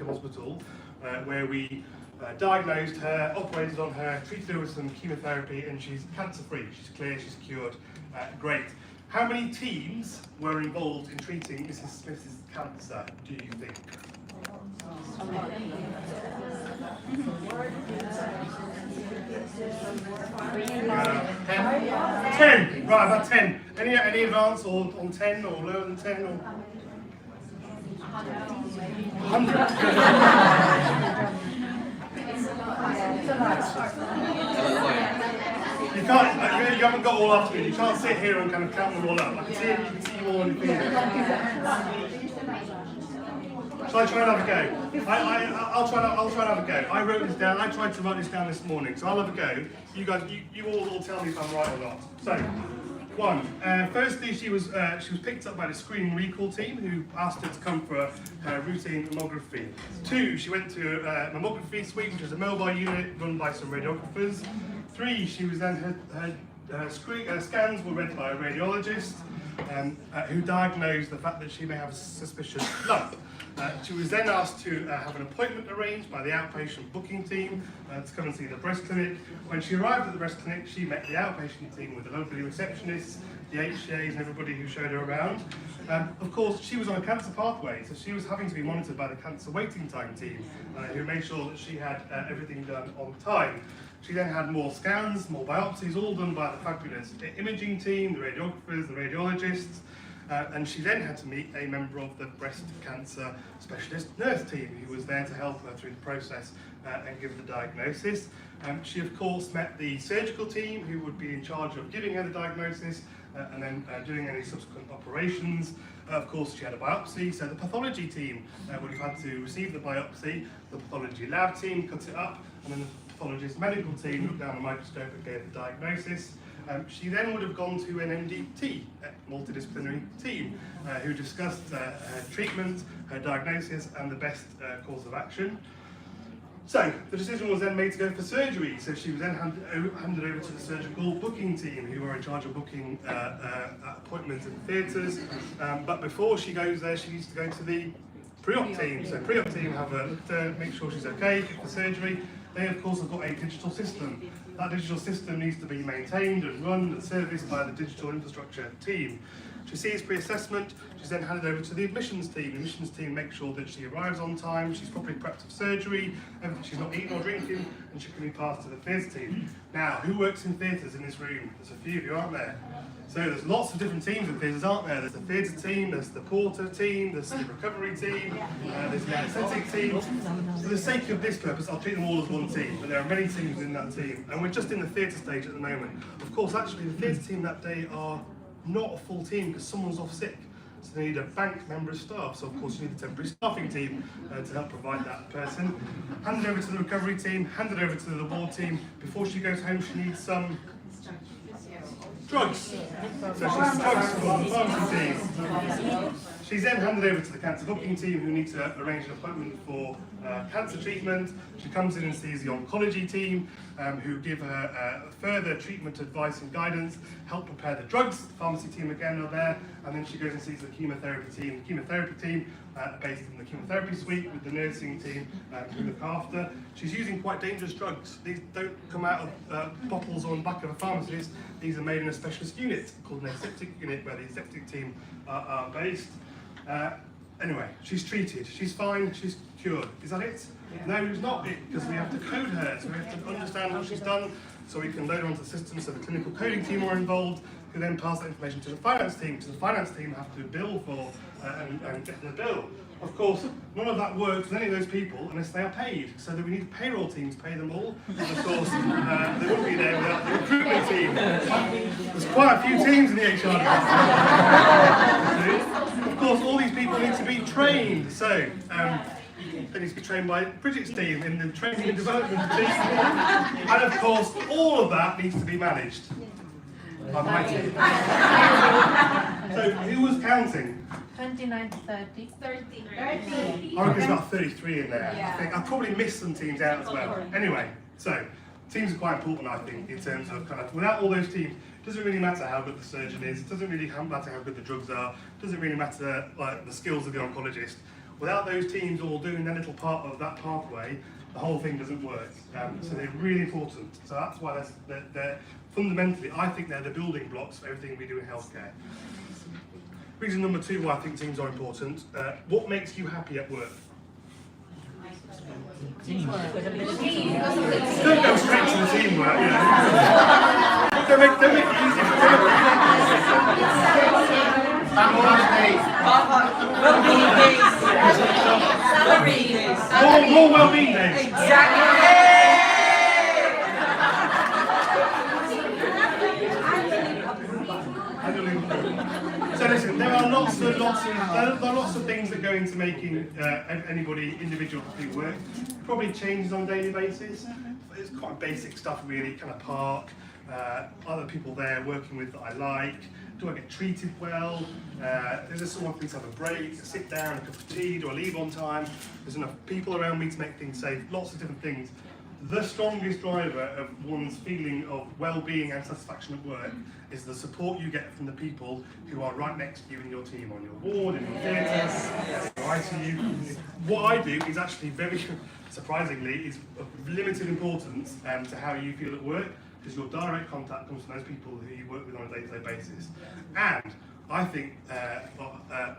local hospital, where we diagnosed her, operated on her, treated her with some chemotherapy, and she's cancer-free. She's clear, she's cured. Great. How many teams were involved in treating Mrs. Smith's cancer, do you think? 10. Right, about 10. Any advance or on 10 or lower than 10 or 100? You can't. You haven't got all after me. You can't sit here and kind of count them all up. I can see it. You can see you all on your fingers. Shall I try and have a go? I'll try and have a go. I wrote this down. I tried to write this down this morning, so I'll have a go. You guys, you all tell me if I'm right or not. So, 1. Firstly, she was picked up by the screening recall team who asked her to come for her routine mammography. 2. She went to a mammography suite, which is a mobile unit run by some radiographers. 3. She was then her scans were read by a radiologist who diagnosed the fact that she may have a suspicious lump. She was then asked to have an appointment arranged by the outpatient booking team to come and see the breast clinic. When she arrived at the breast clinic, she met the outpatient team with the local receptionists, the HCAs and everybody who showed her around. Of course, she was on a cancer pathway, so she was having to be monitored by the cancer waiting time team, who made sure that she had everything done on time. She then had more scans, more biopsies, all done by the fabulous imaging team, the radiographers, the radiologists. And she then had to meet a member of the breast cancer specialist nurse team who was there to help her through the process and give the diagnosis. She of course met the surgical team who would be in charge of giving her the diagnosis and then doing any subsequent operations. Of course she had a biopsy, so the pathology team would have had to receive the biopsy, the pathology lab team cut it up, and then the pathologist medical team looked down the microscope and gave the diagnosis. She then would have gone to an MDT, multidisciplinary team, who discussed her treatment, her diagnosis, and the best course of action. So the decision was then made to go for surgery. So she was then handed over to the surgical booking team, who were in charge of booking appointments in theatres. But before she goes there, she needs to go to the pre-op team. So pre-op team have a look at her, make sure she's okay for surgery. They of course have got a digital system. That digital system needs to be maintained and run and serviced by the digital infrastructure team. She sees pre-assessment, she's then handed over to the admissions team. The admissions team makes sure that she arrives on time, she's properly prepped for surgery, she's not eating or drinking, and she can be passed to the theatre team. Now, who works in theatres in this room? There's a few of you, aren't there? So there's lots of different teams in theatres, aren't there? There's the theatre team, there's the porter team, there's the recovery team, there's the anaesthetic team. For the sake of this purpose, I'll treat them all as one team, but there are many teams in that team. And we're just in the theatre stage at the moment. Of course, actually, the theatre team that day are not a full team because someone's off sick. So they need a bank member of staff. So of course you need a temporary staffing team to help provide that person. Handed over to the recovery team, handed over to the ward team. Before she goes home, she needs some drugs. So she's drugs for the pharmacy team. She's then handed over to the cancer booking team who need to arrange an appointment for cancer treatment. She comes in and sees the oncology team who give her further treatment advice and guidance, help prepare the drugs. The pharmacy team again are there, and then she goes and sees the chemotherapy team. The chemotherapy team based in the chemotherapy suite with the nursing team who look after. She's using quite dangerous drugs. These don't come out of bottles or on the back of a pharmacist. These are made in a specialist unit called an aseptic unit where the aseptic team are based. Anyway, she's treated, she's fine, she's cured. Is that it? Yeah. No, it's not it, because we have to code her, so we have to understand what she's done, so we can load her onto the system, so the clinical coding team are involved, who then pass that information to the finance team, so the finance team have to bill for and get the bill. Of course, none of that works with any of those people unless they are paid, so that we need payroll teams to pay them all. And of course, they wouldn't be there without the recruitment team. There's quite a few teams in the HR department. Of course, all these people need to be trained, so they need to be trained by Bridget's team in the training and development team. And of course, all of that needs to be managed by my team. So, who was counting? 29 to 30. 30. I reckon there's about 33 in there. Yeah. I think I probably missed some teams out as well. Anyway, so teams are quite important, I think, in terms of kind of without all those teams, it doesn't really matter how good the surgeon is. It doesn't really matter how good the drugs are. It doesn't really matter like the skills of the oncologist. Without those teams all doing their little part of that pathway, the whole thing doesn't work. So they're really important. So that's why they're fundamentally, I think they're the building blocks for everything we do in healthcare. Reason number 2 why I think teams are important. What makes you happy at work? Teamwork. Don't go straight to the teamwork, you know. Don't make it easy. Well-being days. Salary days. More well-being days. Exactly. So listen, there are lots of things that go into making anybody individual happy at work. Probably changes on a daily basis. It's quite basic stuff really, kind of park, other people there working with that I like. Do I get treated well? Is there someone for me to have a break, a sit down, a cup of tea? Do I leave on time? There's enough people around me to make things safe. Lots of different things. The strongest driver of one's feeling of well-being and satisfaction at work is the support you get from the people who are right next to you in your team, on your ward, in your theatre, in your ICU. What I do is actually very, surprisingly, is of limited importance to how you feel at work, because your direct contact comes from those people who you work with on a day-to-day basis. And I think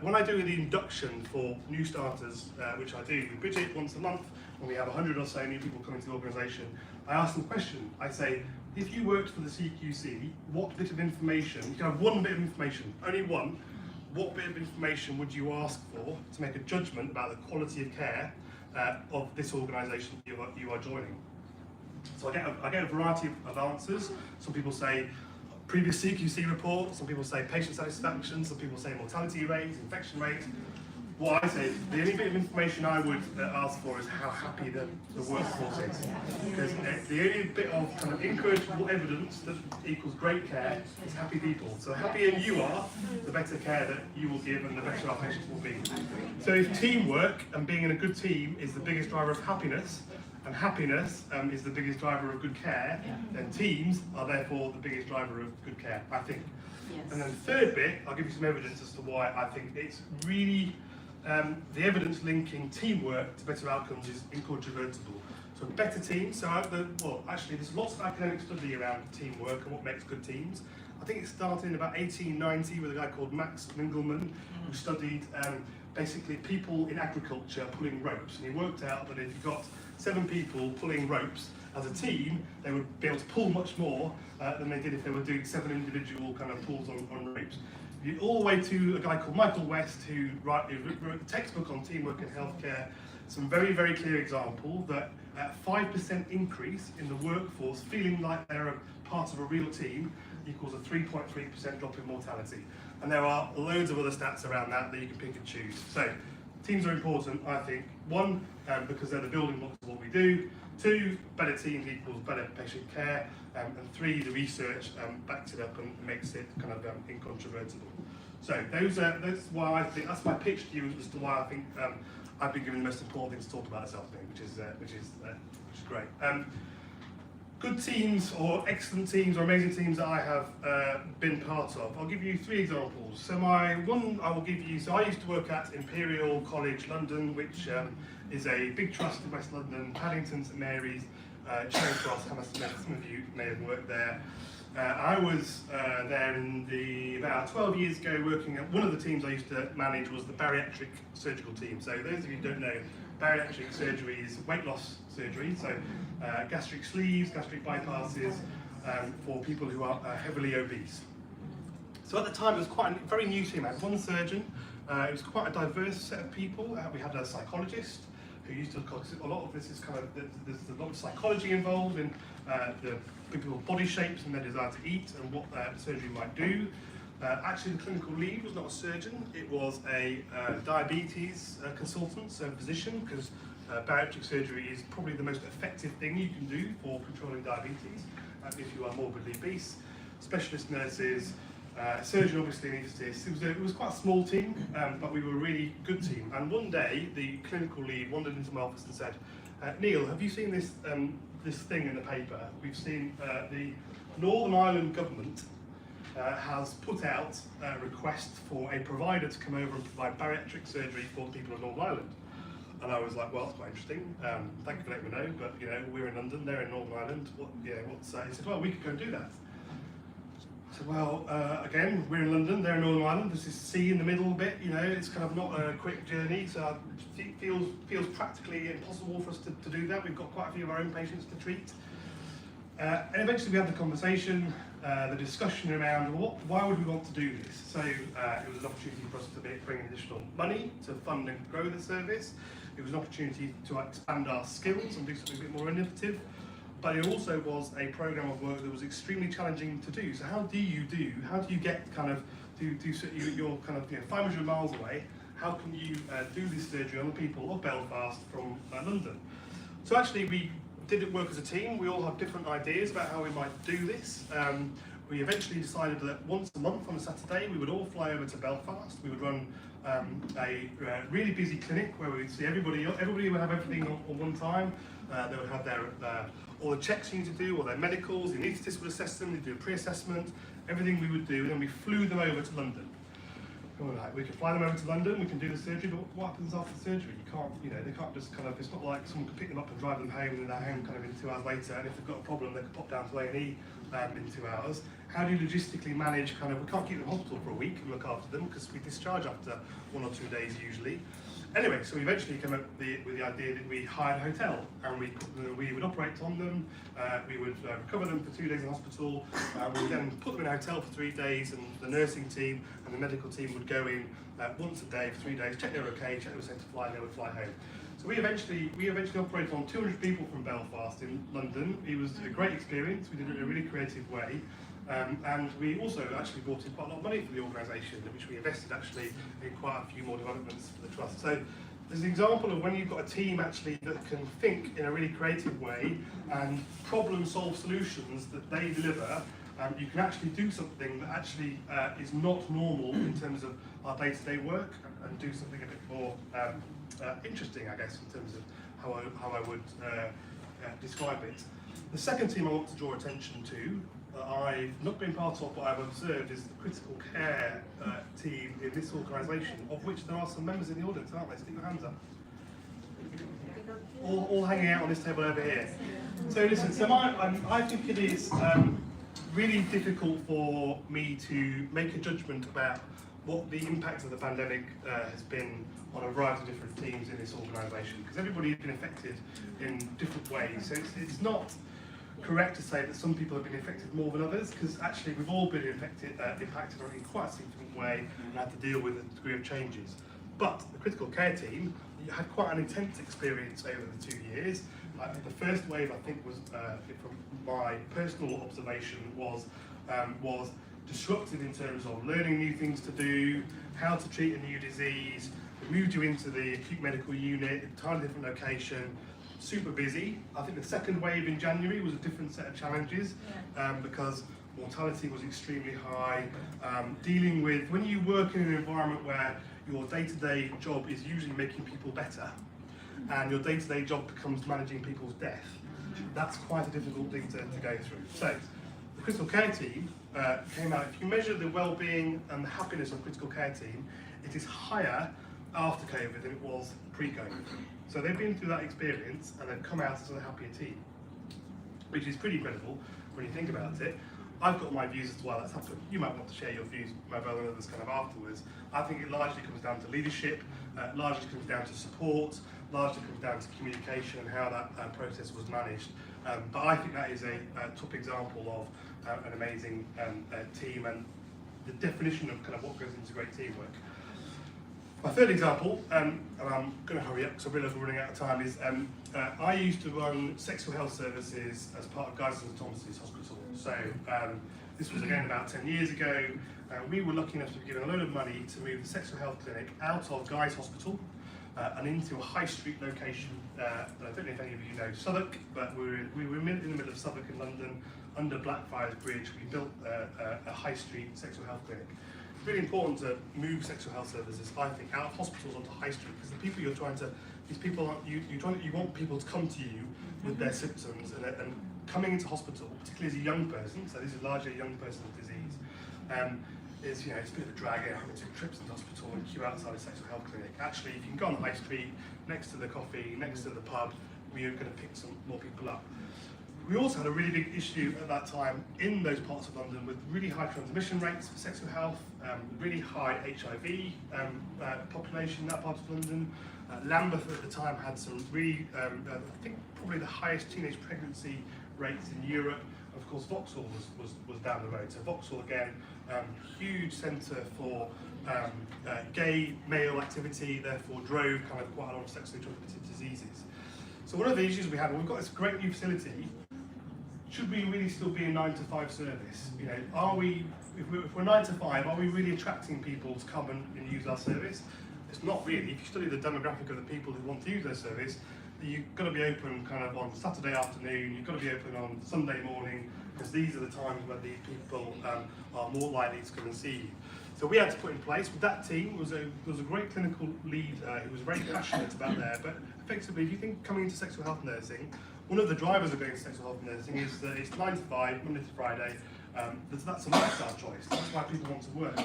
when I do the induction for new starters, which I do with Bridget once a month, when we have 100 or so new people coming to the organisation, I ask them a question. I say, if you worked for the CQC, what bit of information, you can have one bit of information, only one, what bit of information would you ask for to make a judgment about the quality of care of this organisation you are joining? So I get a variety of answers. Some people say previous CQC report, some people say patient satisfaction, some people say mortality rates, infection rates. What I say, the only bit of information I would ask for is how happy the workforce is. Because the only bit of kind of incorrigible evidence that equals great care is happy people. So the happier you are, the better care that you will give and the better our patients will be. So if teamwork and being in a good team is the biggest driver of happiness, and happiness is the biggest driver of good care, then teams are therefore the biggest driver of good care, I think. Yes. And then the third bit, I'll give you some evidence as to why I think it's really, the evidence linking teamwork to better outcomes is incontrovertible. So better teams, actually there's lots of academic study around teamwork and what makes good teams. I think it started in about 1890 with a guy called Max Mingelman, who studied basically people in agriculture pulling ropes, and he worked out that if you got 7 people pulling ropes as a team, they would be able to pull much more than they did if they were doing 7 individual kind of pulls on ropes. All the way to a guy called Michael West, who wrote a textbook on teamwork in healthcare, some very, very clear example that 5% increase in the workforce feeling like they're a part of a real team equals a 3.3% drop in mortality. And there are loads of other stats around that you can pick and choose. So teams are important, I think. 1, because they're the building blocks of what we do. 2, better teams equals better patient care. And 3, the research backs it up and makes it kind of incontrovertible. So that's why I think, that's my pitch to you as to why I think I've been given the most important thing to talk about this afternoon, which is great. Good teams or excellent teams or amazing teams that I have been part of. I'll give you 3 examples. So I used to work at Imperial College London, which is a big trust in West London, Paddington, St Mary's, Charing Cross, Hammersmith. Some of you may have worked there. I was there about 12 years ago working at one of the teams I used to manage was the bariatric surgical team. So those of you who don't know, bariatric surgery is weight loss surgery. So gastric sleeves, gastric bypasses for people who are heavily obese. So at the time it was quite a very new team. I had 1 surgeon. It was quite a diverse set of people. We had a psychologist who used to, a lot of this is kind of, there's a lot of psychology involved in the people's body shapes and their desire to eat and what surgery might do. Actually, the clinical lead was not a surgeon, it was a diabetes consultant, so a physician, because bariatric surgery is probably the most effective thing you can do for controlling diabetes if you are morbidly obese. Specialist nurses, surgeon obviously anaesthetist. It was quite a small team, but we were a really good team. And one day, the clinical lead wandered into my office and said, Neil, have you seen this thing in the paper? We've seen the Northern Ireland government has put out a request for a provider to come over and provide bariatric surgery for the people of Northern Ireland. And I was like, well, that's quite interesting. Thank you for letting me know, but we're in London, they're in Northern Ireland. He said, well, we could go and do that. I said, well, again, we're in London, they're in Northern Ireland. There's this sea in the middle a bit, it's kind of not a quick journey, so it feels practically impossible for us to do that. We've got quite a few of our own patients to treat. And eventually we had the conversation, the discussion around why would we want to do this? So it was an opportunity for us to bring in additional money to fund and grow the service. It was an opportunity to expand our skills and do something a bit more innovative. But it also was a programme of work that was extremely challenging to do. So how do you get kind of, you're kind of 500 miles away, how can you do this surgery on the people of Belfast from London? So actually we did work as a team. We all had different ideas about how we might do this. We eventually decided that once a month on a Saturday we would all fly over to Belfast. We would run a really busy clinic where we would see everybody would have everything on one time. They would have their all the checks you need to do, all their medicals, the anaesthetist would assess them, they'd do a pre-assessment, everything we would do, and then we flew them over to London. And we're like, we can fly them over to London, we can do the surgery, but what happens after the surgery? You can't, they can't just kind of, it's not like someone can pick them up and drive them home and they're home kind of in 2 hours later, and if they've got a problem, they can pop down to A&E in 2 hours. How do you logistically manage kind of, we can't keep them in hospital for a week and look after them because we discharge after 1 or 2 days usually. Anyway, so we eventually came up with the idea that we hired a hotel and we would operate on them, we would recover them for 2 days in hospital, we would then put them in a hotel for 3 days, and the nursing team and the medical team would go in once a day for 3 days, check they were okay, check they were safe to fly, and they would fly home. So we eventually operated on 200 people from Belfast in London. It was a great experience, we did it in a really creative way. And we also actually brought in quite a lot of money for the organisation, which we invested actually in quite a few more developments for the trust. So there's an example of when you've got a team actually that can think in a really creative way and problem solve solutions that they deliver, you can actually do something that actually is not normal in terms of our day-to-day work, and do something a bit more interesting, I guess, in terms of how I would describe it. The second team I want to draw attention to, that I've not been part of, but I've observed, is the critical care team in this organisation, of which there are some members in the audience, aren't they? Stick your hands up. All hanging out on this table over here. So listen, I think it is really difficult for me to make a judgment about what the impact of the pandemic has been on a variety of different teams in this organisation, because everybody has been affected in different ways. So it's not correct to say that some people have been affected more than others, because actually we've all been impacted in quite a significant way and had to deal with a degree of changes. But the critical care team had quite an intense experience over the 2 years. The first wave, I think, was from my personal observation, was disruptive in terms of learning new things to do, how to treat a new disease. We moved you into the acute medical unit, entirely different location, super busy. I think the second wave in January was a different set of challenges, because mortality was extremely high. Dealing with, when you work in an environment where your day-to-day job is usually making people better, and your day-to-day job becomes managing people's death, that's quite a difficult thing to go through. So the critical care team came out. If you measure the well-being and the happiness of the critical care team, it is higher after COVID than it was pre-COVID. So they've been through that experience and they've come out as a happier team, which is pretty incredible when you think about it. I've got my views as to why that's happened. You might want to share your views, my brother and others, kind of afterwards. I think it largely comes down to leadership, largely comes down to support, largely comes down to communication and how that process was managed. But I think that is a top example of an amazing team and the definition of kind of what goes into great teamwork. My third example, and I'm going to hurry up because I realise we're running out of time, is I used to run sexual health services as part of Guy's and Thomas's Hospital. So this was again about 10 years ago. We were lucky enough to be given a load of money to move the sexual health clinic out of Guy's Hospital and into a high street location. I don't know if any of you know Southwark, but we were in the middle of Southwark in London, under Blackfriars Bridge. We built a high street sexual health clinic. It's really important to move sexual health services, I think, out of hospitals onto high street, because the people you're trying to, these people aren't, you want people to come to you with their symptoms, and coming into hospital, particularly as a young person, so this is largely a young person's disease, is, it's a bit of a drag having to trips in the hospital and queue outside a sexual health clinic. Actually, if you can go on the high street, next to the coffee, next to the pub, we are going to pick some more people up. We also had a really big issue at that time in those parts of London with really high transmission rates for sexual health, really high HIV population in that part of London. Lambeth at the time had some really, I think probably the highest teenage pregnancy rates in Europe. Of course, Vauxhall was down the road. So Vauxhall, again, huge centre for gay male activity, therefore drove kind of quite a lot of sexually transmitted diseases. So one of the issues we had, we've got this great new facility. Should we really still be a 9-to-5 service? Are we, if we're 9 to 5, are we really attracting people to come and use our service? It's not really. If you study the demographic of the people who want to use their service, you've got to be open kind of on Saturday afternoon, you've got to be open on Sunday morning, because these are the times when these people are more likely to come and see you. So we had to put in place, with that team, there was a great clinical lead who was very passionate about there, but effectively, if you think coming into sexual health nursing, one of the drivers of going to sexual health nursing is that it's 9 to 5, Monday to Friday. That's a lifestyle choice. That's why people want to work.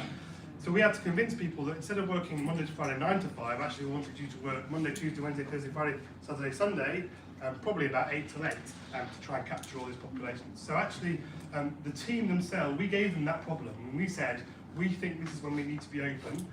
So we had to convince people that instead of working Monday to Friday 9 to 5, actually we wanted you to work Monday, Tuesday, Wednesday, Thursday, Friday, Saturday, Sunday, probably about 8 to 8, to try and capture all these populations. So actually, the team themselves, we gave them that problem, and we said, we think this is when we need to be open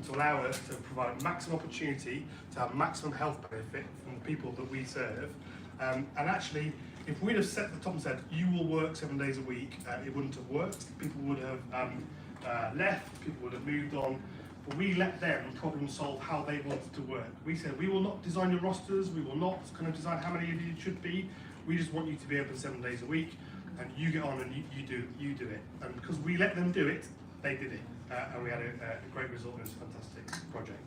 to allow us to provide maximum opportunity to have maximum health benefit from the people that we serve. And actually, if we'd have set the top and said, you will work 7 days a week, it wouldn't have worked. People would have left, people would have moved on. But we let them problem solve how they wanted to work. We said, we will not design your rosters, we will not kind of design how many of you should be. We just want you to be open 7 days a week, and you get on and you do it. And because we let them do it, they did it. And we had a great result, and it was a fantastic project.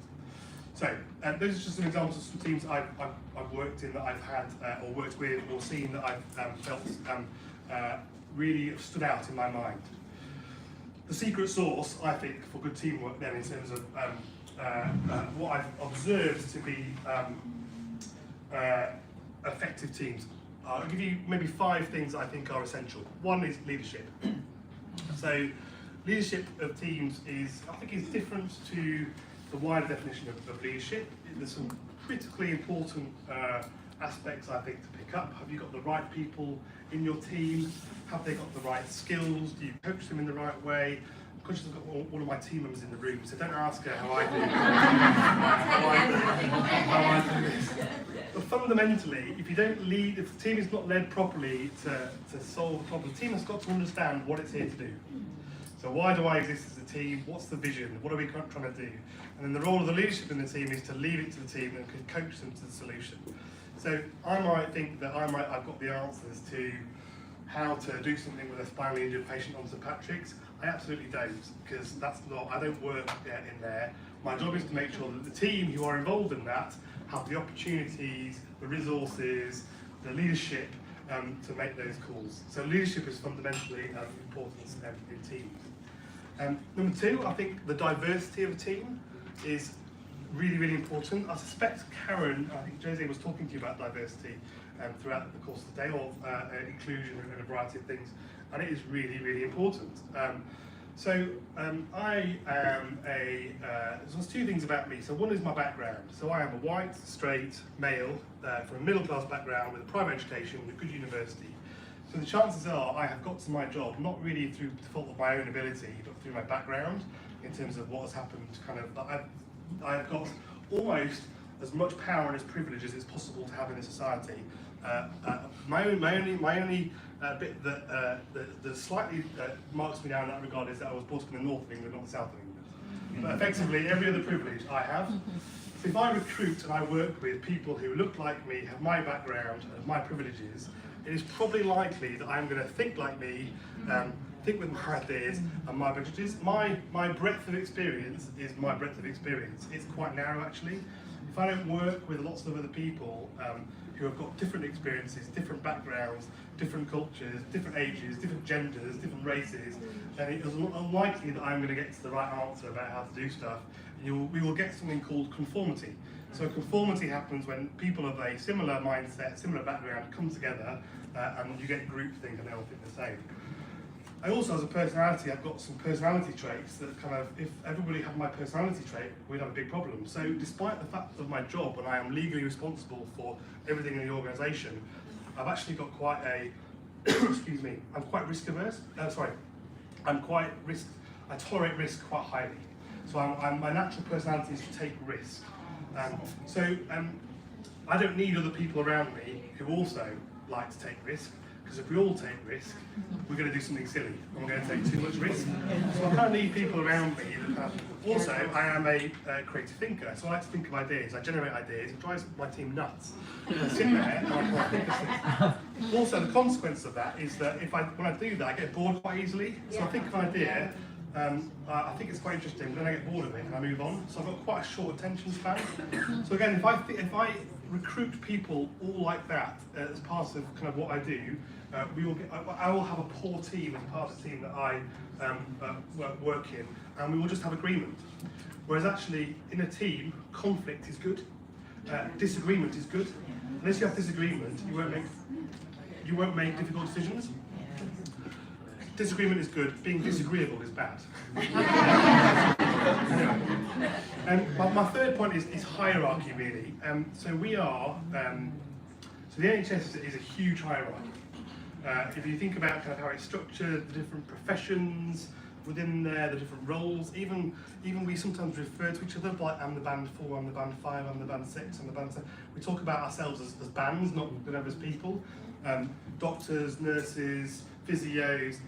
So, those are just some examples of some teams I've worked in that I've had, or worked with, or seen that I've felt really stood out in my mind. The secret sauce, I think, for good teamwork then, in terms of what I've observed to be effective teams. I'll give you maybe 5 things I think are essential. One is leadership. So, leadership of teams is different to the wider definition of leadership. There's some critically important aspects, I think, to pick up. Have you got the right people in your team? Have they got the right skills? Do you coach them in the right way? I'm conscious I've got one of my team members in the room, so don't ask her how I do this. But fundamentally, if you don't lead, if the team is not led properly to solve the problem, the team has got to understand what it's here to do. So why do I exist as a team? What's the vision? What are we trying to do? And then the role of the leadership in the team is to leave it to the team and can coach them to the solution. So I might think that I've got the answers to how to do something with a spinally injured patient on St Patrick's. I absolutely don't, because I don't work in there. My job is to make sure that the team who are involved in that have the opportunities, the resources, the leadership to make those calls. So leadership is fundamentally important in teams. Number 2, I think the diversity of a team is really, really important. I suspect Karen, I think Jose was talking to you about diversity throughout the course of the day, or inclusion and a variety of things, and it is really, really important. I am there's 2 things about me. So one is my background. So I am a white, straight, male, from a middle class background with a private education, with a good university. So the chances are I have got to my job, not really through the fault of my own ability, but through my background, in terms of what has happened, I've got almost as much power and as privilege as it's possible to have in a society. My only bit that slightly marks me down in that regard is that I was brought up in the north of England, not the south of England. But effectively, every other privilege I have. So if I recruit and I work with people who look like me, have my background, and my privileges, it is probably likely that I'm going to think like me, think with my ideas and my privileges. My breadth of experience is my breadth of experience. It's quite narrow, actually. If I don't work with lots of other people who have got different experiences, different backgrounds, different cultures, different ages, different genders, different races, then it is unlikely that I'm going to get to the right answer about how to do stuff. We will get something called conformity. So conformity happens when people of a similar mindset, similar background come together, and you get groupthink and they all think the same. I also, as a personality, I've got some personality traits that kind of, if everybody had my personality trait, we'd have a big problem. So despite the fact of my job, when I am legally responsible for everything in the organisation, I've actually got quite a, excuse me, I'm quite risk averse. I tolerate risk quite highly. So my natural personality is to take risk. I don't need other people around me who also like to take risk, because if we all take risk, we're going to do something silly, and we're going to take too much risk. So I kind of need people around me that also, I am a creative thinker, so I like to think of ideas. I generate ideas. It drives my team nuts. I sit there and I think of things. Also, the consequence of that is that when I do that, I get bored quite easily. So I think of an idea. I think it's quite interesting, but then I get bored of it and I move on. So I've got quite a short attention span. So again, if I recruit people all like that as part of kind of what I do, I will have a poor team as part of the team that I work in, and we will just have agreement. Whereas actually, in a team, conflict is good, disagreement is good. Unless you have disagreement, you won't make difficult decisions. Disagreement is good, being disagreeable is bad. Anyway, my third point is hierarchy, really. So the NHS is a huge hierarchy. If you think about kind of how it's structured, the different professions within there, the different roles, even we sometimes refer to each other like I'm the band 4, I'm the band 5, I'm the band 6, I'm the band 7. We talk about ourselves as bands, not as people. Doctors, nurses, physios.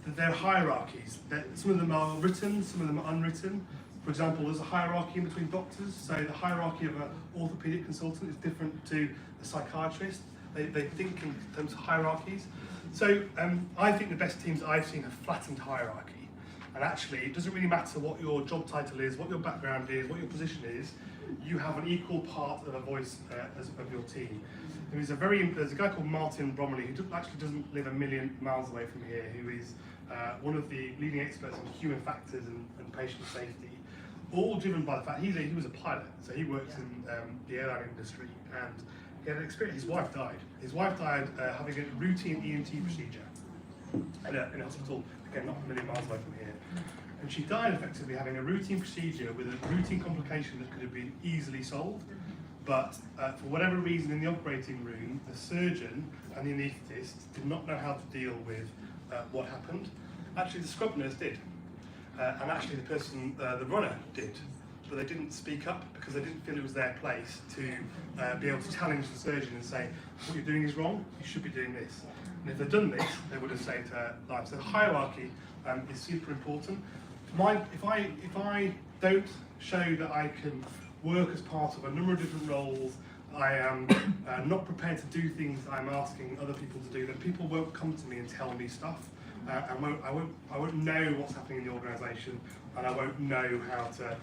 There are hierarchies. Some of them are written, some of them are unwritten. For example, there's a hierarchy in between doctors. So the hierarchy of an orthopaedic consultant is different to a psychiatrist. They think in terms of hierarchies. So I think the best teams that I've seen have flattened hierarchy. And actually, it doesn't really matter what your job title is, what your background is, what your position is. You have an equal part of a voice of your team. There's a guy called Martin Bromley who actually doesn't live a million miles away from here, who is one of the leading experts on human factors and patient safety, all driven by the fact he was a pilot, so he works in the airline industry, and he had an experience. His wife died. His wife died having a routine ENT procedure in a hospital, again not a million miles away from here. And she died effectively having a routine procedure with a routine complication that could have been easily solved. But for whatever reason in the operating room, the surgeon and the anaesthetist did not know how to deal with what happened. Actually, the scrub nurse did. And actually the runner did. But they didn't speak up because they didn't feel it was their place to be able to challenge the surgeon and say, what you're doing is wrong, you should be doing this. And if they'd done this, they would have saved her life. So hierarchy is super important. If I don't show that I can work as part of a number of different roles, I am not prepared to do things that I'm asking other people to do, then people won't come to me and tell me stuff. I won't know what's happening in the organisation, and I won't know how to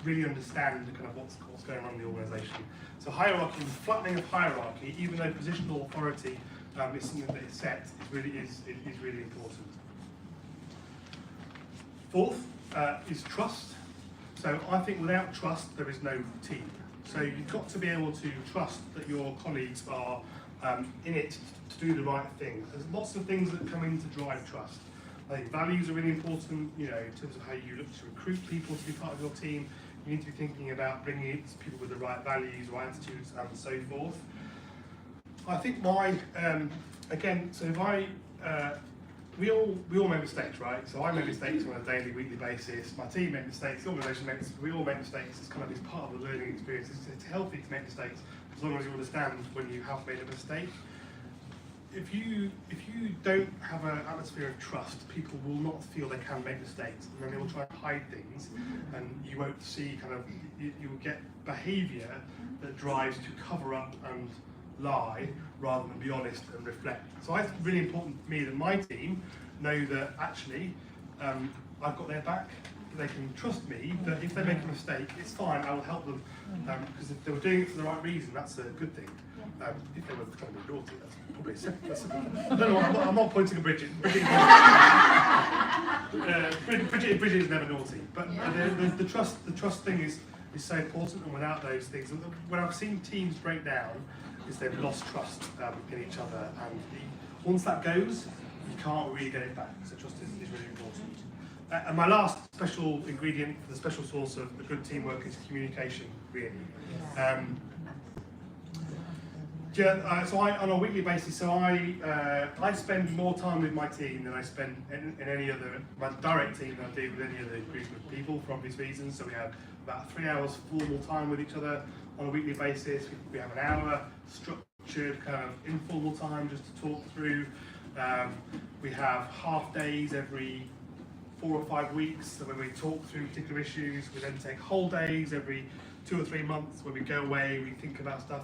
really understand kind of what's going on in the organisation. So hierarchy, the flattening of hierarchy, even though positional authority is something that is set, is really important. Fourth is trust. So I think without trust, there is no team. So you've got to be able to trust that your colleagues are in it to do the right thing. There's lots of things that come in to drive trust. I think values are really important, in terms of how you look to recruit people to be part of your team. You need to be thinking about bringing in people with the right values, right attitudes, and so forth. I think we all make mistakes, right? So I make mistakes on a daily, weekly basis. My team make mistakes. The organisation makes mistakes. We all make mistakes. It's kind of part of the learning experience. It's healthy to make mistakes as long as you understand when you have made a mistake. If you don't have an atmosphere of trust, people will not feel they can make mistakes, and then they will try to hide things, and you won't see you will get behaviour that drives to cover up and lie rather than be honest and reflect. So it's really important for me that my team know that actually I've got their back. They can trust me that if they make a mistake, it's fine, I will help them. Because if they were doing it for the right reason, that's a good thing. If they were trying to be naughty, that's probably a second. I don't know, I'm not pointing at Bridget. Bridget is never naughty. But the trust thing is so important, and without those things, when I've seen teams break down, is they've lost trust in each other, and once that goes, you can't really get it back. So trust is really important. And my last special ingredient for the special sauce of a good teamwork is communication, really. So on a weekly basis, so I spend more time with my team than I spend in any other, my direct team than I do with any other group of people for obvious reasons. So we have about 3 hours formal time with each other on a weekly basis. We have an hour structured kind of informal time just to talk through. We have half days every 4 or 5 weeks, so when we talk through particular issues. We then take whole days every 2 or 3 months where we go away, we think about stuff.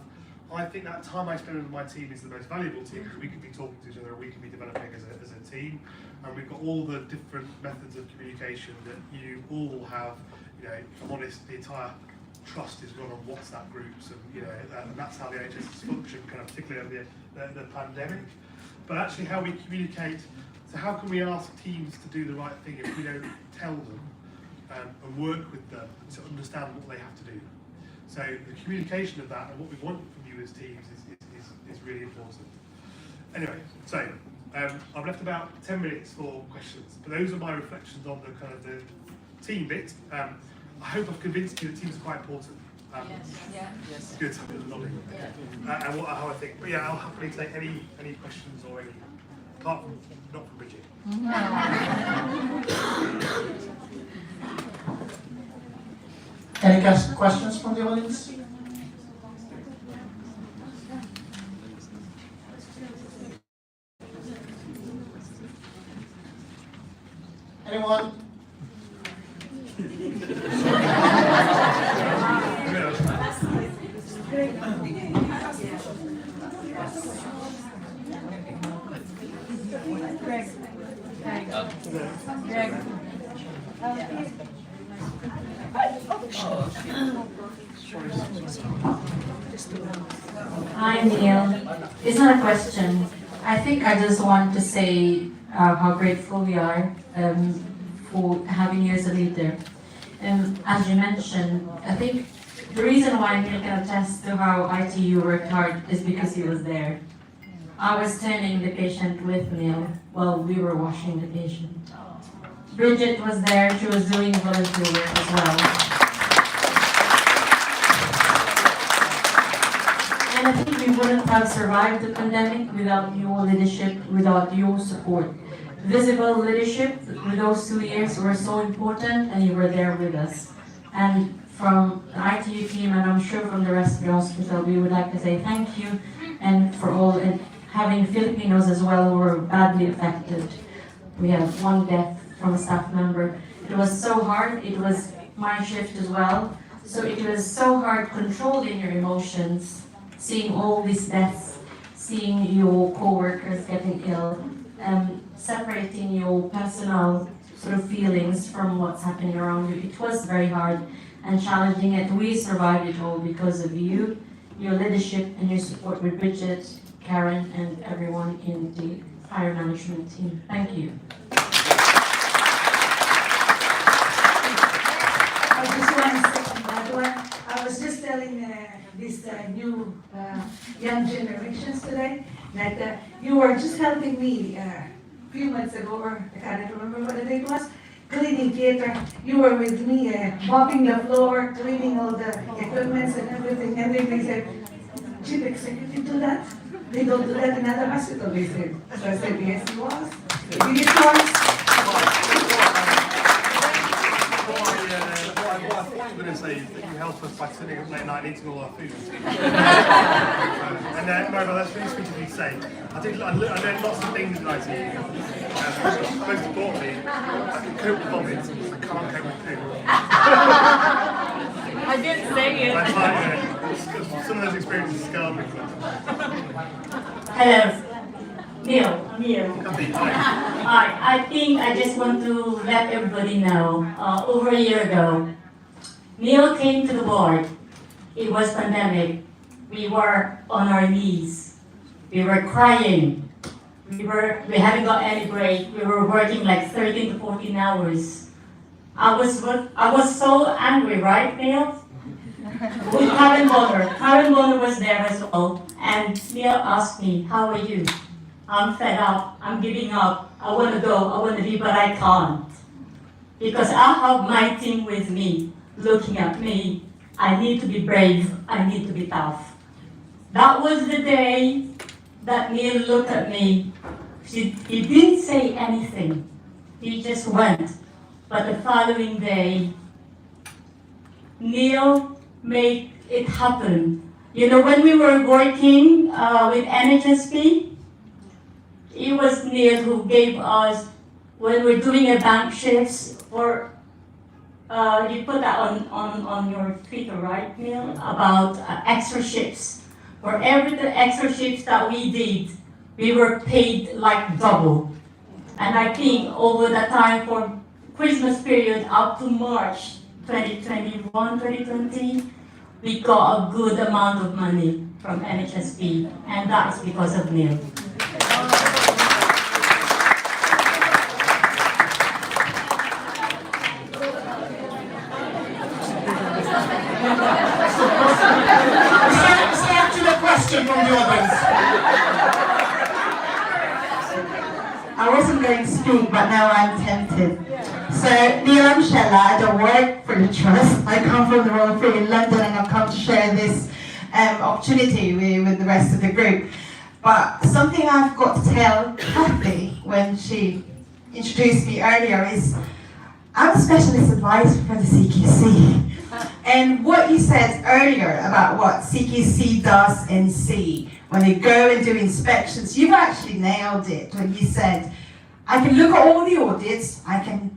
I think that time I spend with my team is the most valuable team, because we can be talking to each other, we can be developing as a team, and we've got all the different methods of communication that you all will have. You know, if I'm honest, the entire trust is run on WhatsApp groups, and and that's how the NHS has functioned, kind of particularly over the pandemic. But actually, how we communicate. So how can we ask teams to do the right thing if we don't tell them and work with them to understand what they have to do? So the communication of that and what we want from you as teams is really important. Anyway, so I've left about 10 minutes for questions, but those are my reflections on the kind of the team bit. I hope I've convinced you that teams are quite important. Yes. Good. Nodding. And how I think. But yeah, I'll happily take any questions or any, apart from not from Bridget. Any questions from the audience? Anyone? Hi Neil. It's not a question. I think I just want to say how grateful we are for having you as a leader. As you mentioned, I think the reason why Neil can attest to how ITU worked hard is because he was there. I was turning the patient with Neil while we were washing the patient. Bridget was there, she was doing volunteer work as well. And I think we wouldn't have survived the pandemic without your leadership, without your support. Visible leadership with those 2 years were so important, and you were there with us. And from the ITU team, and I'm sure from the rest of the hospital, we would like to say thank you, and for all, and having Filipinos as well who were badly affected. We have 1 death from a staff member. It was so hard. It was my shift as well. So it was so hard controlling your emotions, seeing all these deaths, seeing your co-workers getting ill, separating your personal sort of feelings from what's happening around you. It was very hard and challenging, and we survived it all because of you, your leadership and your support with Bridget, Karen, and everyone in the higher management team. Thank you. I just want to say that one. I was just telling these new young generations today that you were just helping me a few months ago, or I can't remember what the date was, cleaning theater. You were with me mopping the floor, cleaning all the equipments and everything. And then they said, Chief Executive do that? They don't do that in other hospitals, they said. So I said, yes, he was. He did it once. What I thought you were going to say is that you help us by sitting up late at night eating all our food. And no, but that's really sweet of you to say. I think I learned lots of things in IT. Most importantly, I can cope with vomit, I can't cope with poo. I didn't say That's like, some of those experiences scarred me. Hello, Neil. I think I just want to let everybody know, over a year ago, Neil came to the board. It was pandemic. We were on our knees. We were crying. We haven't got any break. We were working like 13 to 14 hours. I was so angry, right, Neil? With Karen Bonner. Karen Bonner was there as well. And Neil asked me, how are you? I'm fed up, I'm giving up, I want to go, I want to leave, but I can't. Because I have my team with me, looking at me. I need to be brave, I need to be tough. That was the day that Neil looked at me. He didn't say anything, he just went. But the following day, Neil made it happen. You know, when we were working with NHSP, it was Neil who gave us, when we're doing a bank shifts, or you put that on your Twitter, right, Neil? About extra shifts. For every extra shifts that we did, we were paid like double. And I think over the time for Christmas period up to March 2021, 2020, we got a good amount of money from NHSP, and that's because of Neil. Is there actually a question from the audience? I wasn't going to speak, but now I'm tempted. So, Neil, I'm Shella. I don't work for the Trust. I come from the Royal Free in London, and I've come to share this opportunity with the rest of the group. But something I've got to tell Kathy when she introduced me earlier is I'm a specialist advisor for the CQC. And what you said earlier about what CQC does and see when they go and do inspections, you've actually nailed it when you said, I can look at all the audits, I can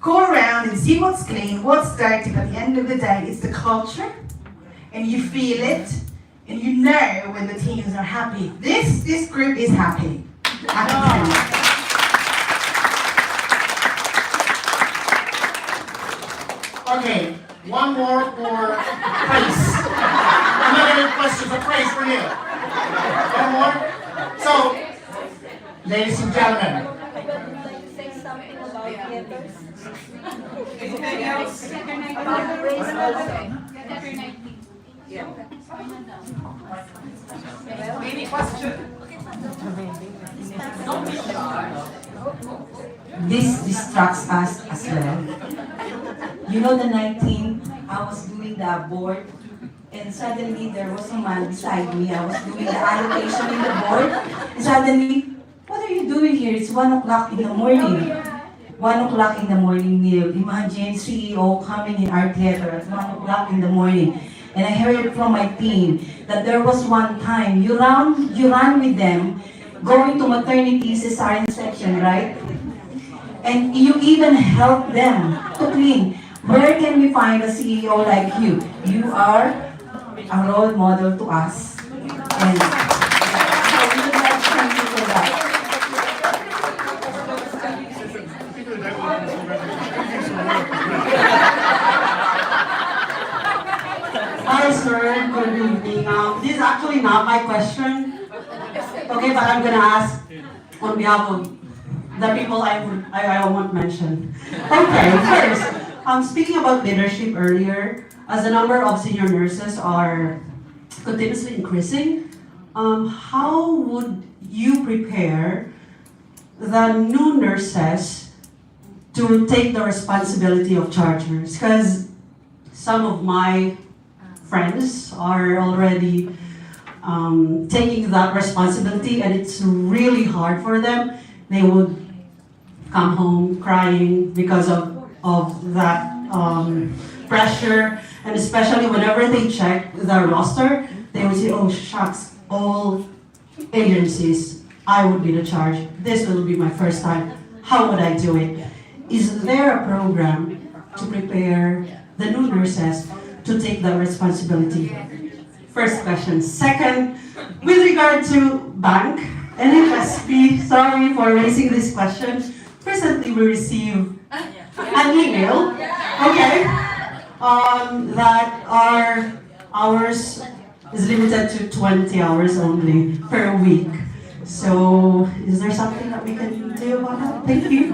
go around and see what's clean, what's dirty, but at the end of the day, it's the culture, and you feel it, and you know when the teams are happy. This group is happy. I can tell you. Okay, one more for praise. Another question for praise for you. One more. So, ladies and gentlemen, Say something about theaters. Anything else? About the race also. After 19. Yeah. Any question? Don't be shy. This distracts us as well. You know, the 19th, I was doing the board, and suddenly there was a man beside me. I was doing the allocation in the board, and suddenly, what are you doing here? It's 1 o'clock in the morning. 1 o'clock in the morning, Neil. Imagine CEO coming in our theater at 1 o'clock in the morning. And I heard from my team that there was one time you ran with them, going to maternity cesarean section, right? And you even help them to clean. Where can we find a CEO like you? You are a role model to us. And so we would like to thank you for that. People who don't want this already, do some work as well. Hi sir, good evening. This is actually not my question. Okay, but I'm gonna ask on behalf of the people I won't mention. Okay, first, speaking about leadership earlier, as the number of senior nurses are continuously increasing, how would you prepare the new nurses to take the responsibility of chargers? Because some of my friends are already taking that responsibility, and it's really hard for them. They would come home crying because of that pressure, and especially whenever they check the roster, they would say, oh shucks, all agencies, I would be the charge. This will be my first time. How would I do it? Is there a program to prepare the new nurses to take that responsibility? First question. Second, with regard to bank, NHSP, sorry for raising this question. Recently we received an email, okay, that our hours is limited to 20 hours only per week. So, is there something that we can do about that? Thank you.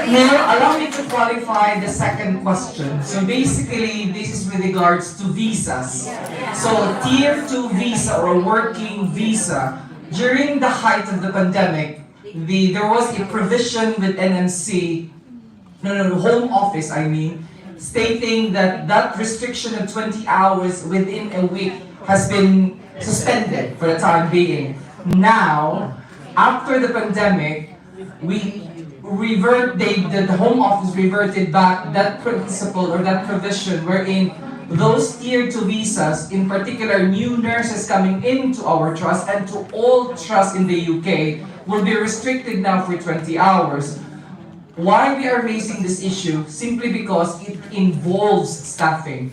Neil, allow me to qualify the second question. So basically, this is with regards to visas. So tier 2 visa or working visa, during the height of the pandemic, there was a provision with NMC, Home Office, I mean, stating that restriction of 20 hours within a week has been suspended for the time being. Now, after the pandemic, the Home Office reverted back that principle or that provision wherein those tier 2 visas, in particular new nurses coming into our trust and to all trusts in the UK, will be restricted now for 20 hours. Why we are raising this issue? Simply because it involves staffing.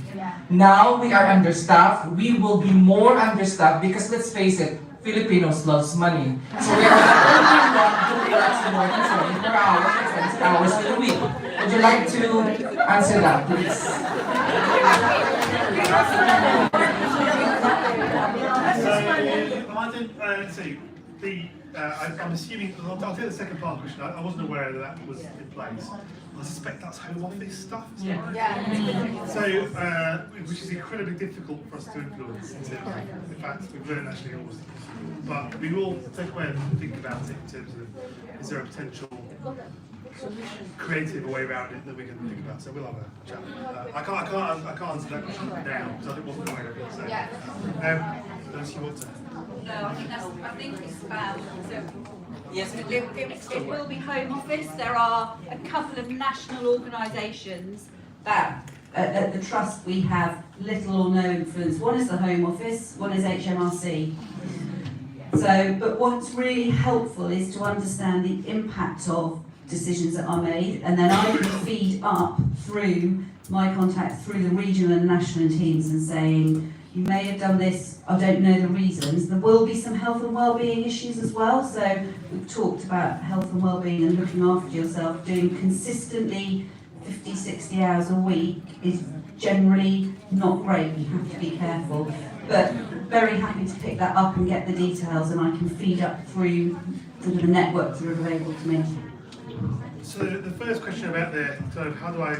Now we are understaffed, we will be more understaffed because let's face it, Filipinos loves money. So we are the only one who works more than 24 hours or 20 hours in a week. Would you like to answer that, please? I'm assuming, I'll take the second part of the question. I wasn't aware that was in place. I suspect that's Home Office stuff. So, which is incredibly difficult for us to influence. In fact, we've learned actually almost. But we will take away and think about it in terms of, is there a potential creative way around it that we can think about? So we'll have a chat. I can't answer that question now because I wasn't aware of it. So, unless you want to. No, I think it's about, so yes, it will be Home Office. There are a couple of national organisations that At the trust we have little or no influence. One is the Home Office, one is HMRC. So, but what's really helpful is to understand the impact of decisions that are made, and then I can feed up through my contacts through the regional and national teams and saying, you may have done this, I don't know the reasons. There will be some health and wellbeing issues as well. So we've talked about health and wellbeing and looking after yourself. Doing consistently 50, 60 hours a week is generally not great. You have to be careful. But very happy to pick that up and get the details, and I can feed up through the networks that are available to me. So the first question about how do I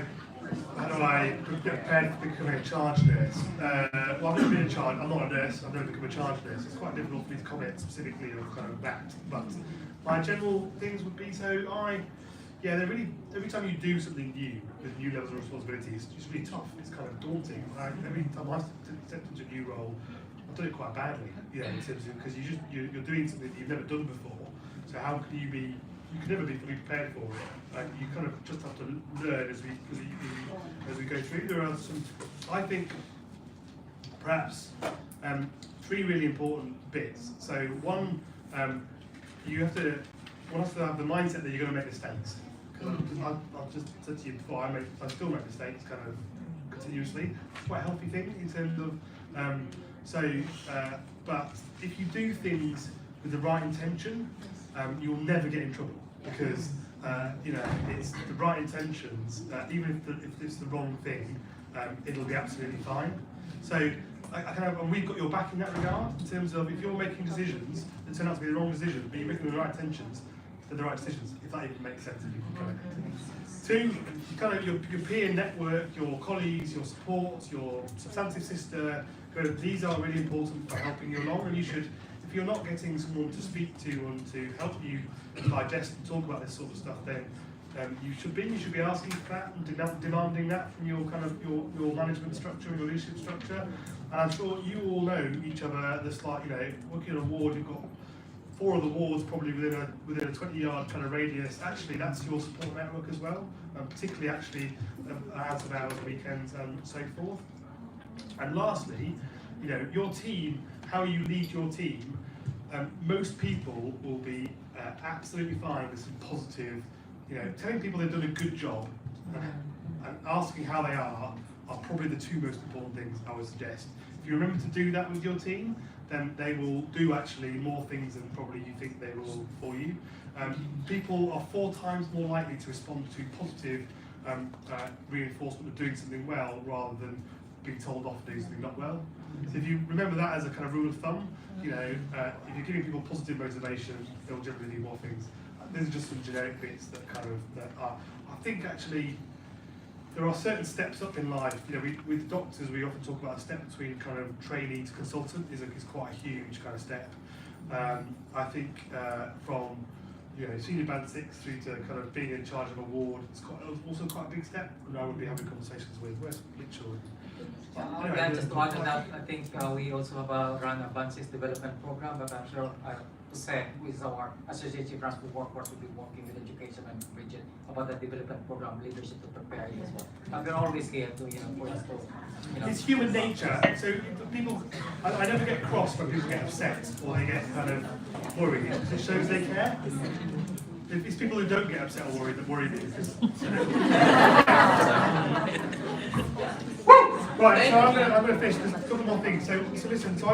get prepared for becoming a charge nurse? Well, I've never been a charge. I'm not a nurse. I've never become a charge nurse. It's quite difficult for me to comment specifically on kind of that. But my general things would be they're really, every time you do something new with new levels of responsibility, it's really tough. It's kind of daunting. Every time I step into a new role, I've done it quite badly. In terms of because you're doing something that you've never done before. So how can you be? You can never be fully prepared for it. You kind of just have to learn as we go through. There are some, I think, perhaps 3 really important bits. So one, one has to have the mindset that you're going to make mistakes. Because I've just said to you before, I still make mistakes kind of continuously. It's quite a healthy thing in terms of but if you do things with the right intention, you'll never get in trouble because it's the right intentions. Even if it's the wrong thing, it'll be absolutely fine. So and we've got your back in that regard in terms of if you're making decisions that turn out to be the wrong decision, but you're making the right intentions, they're the right decisions. If that even makes sense, if you can kind of. 2, your peer network, your colleagues, your support, your substantive sister. These are really important for helping you along, and you should. If you're not getting someone to speak to and to help you digest and talk about this sort of stuff, then you should be asking for that and demanding that from your your management structure and your leadership structure. And I'm sure you all know each other. There's working on a ward, you've got 4 of the wards probably within a 20-yard kind of radius. Actually, that's your support network as well, particularly actually out of hours, weekends, and so forth. And lastly, your team, how you lead your team. Most people will be absolutely fine with some positive, telling people they've done a good job and asking how they are probably the 2 most important things I would suggest. If you remember to do that with your team, then they will do actually more things than probably you think they will for you. People are 4 times more likely to respond to positive reinforcement of doing something well rather than being told off to do something not well. So if you remember that as a kind of rule of thumb, if you're giving people positive motivation, they'll generally do more things. These are just some generic bits that are. I think actually there are certain steps up in life. With doctors, we often talk about a step between kind of trainee to consultant is quite a huge kind of step. I think from senior band 6 through to kind of being in charge of a ward, it's also quite a big step. And I would be having conversations with Wes Mitchell. Just to add to that, I think we also have run a Band 6 development program, but I'm sure Jose, who is our Associate Chief Transport Workforce, will be working with education and Bridget about the development program leadership to prepare you as well. And we're always here to, for us to, It's human nature. So people, I never get cross when people get upset or they get kind of worried because it shows they care. It's people who don't get upset or worried that worry me. Right, so I'm going to finish. There's a couple more things. So listen. So I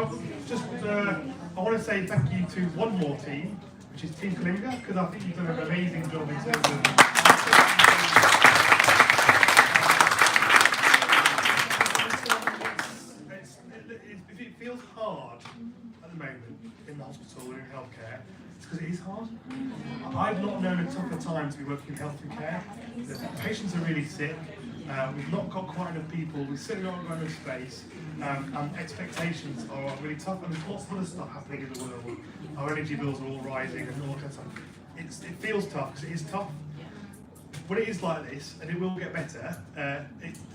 want to say thank you to one more team, which is Team KALINGA, because I think you've done an amazing job in terms of. If it feels hard at the moment in the hospital or in healthcare, it's because it is hard. I've not known a tougher time to be working in health and care. The patients are really sick. We've not got quite enough people. We've certainly not got enough space. And expectations are really tough. And there's lots of other stuff happening in the world. Our energy bills are all rising and all that kind of stuff. It feels tough because it is tough. When it is like this, and it will get better, the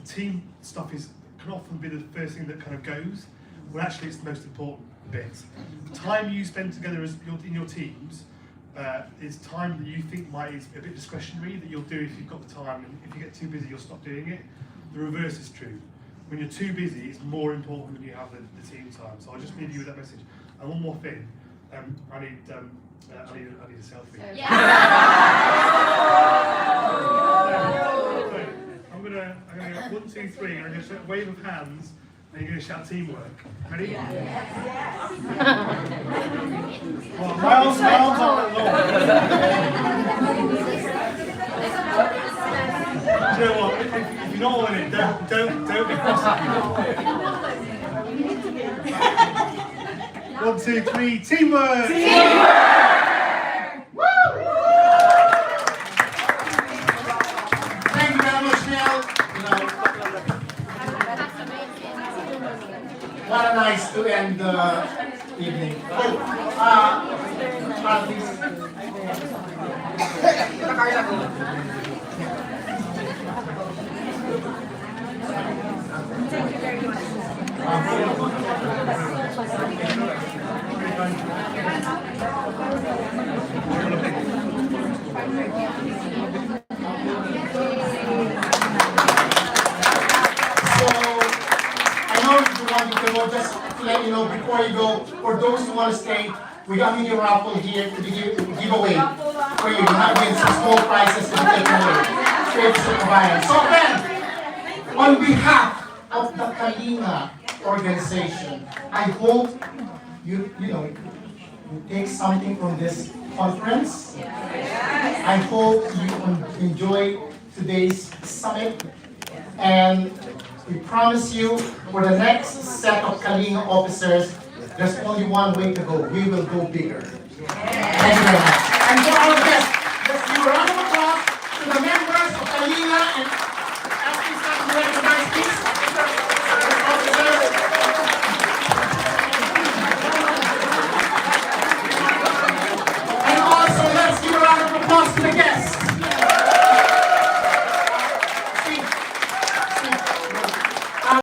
team stuff can often be the first thing that kind of goes. Well, actually, it's the most important bit. The time you spend together in your teams is time that you think is a bit discretionary, that you'll do if you've got the time, and if you get too busy, you'll stop doing it. The reverse is true. When you're too busy, it's more important when you have the team time. So I'll just leave you with that message. And one more thing, I need a selfie. Yeah. I'm gonna go 1, 2, 3, and I'm gonna shout wave of hands, and you're gonna shout teamwork. Ready? Yeah. Well, my arms aren't long. Do you know what? If you're not all in it, don't be cross. 1, 2, 3, teamwork! Thank you very much, Neil. What a nice to end the evening. Thank you very much. Just to let you know before you go, for those who want to stay, we got a mini raffle here to give away for you. You have win some small prizes to be taken away. Straight to the So then, on behalf of the KALINGA organization, I hope you take something from this conference. I hope you enjoy today's summit, and we promise you, for the next set of KALINGA officers, there's only one way to go. We will go bigger. Thank you very much. And for all of this, let's give a round of applause to the members of KALINGA and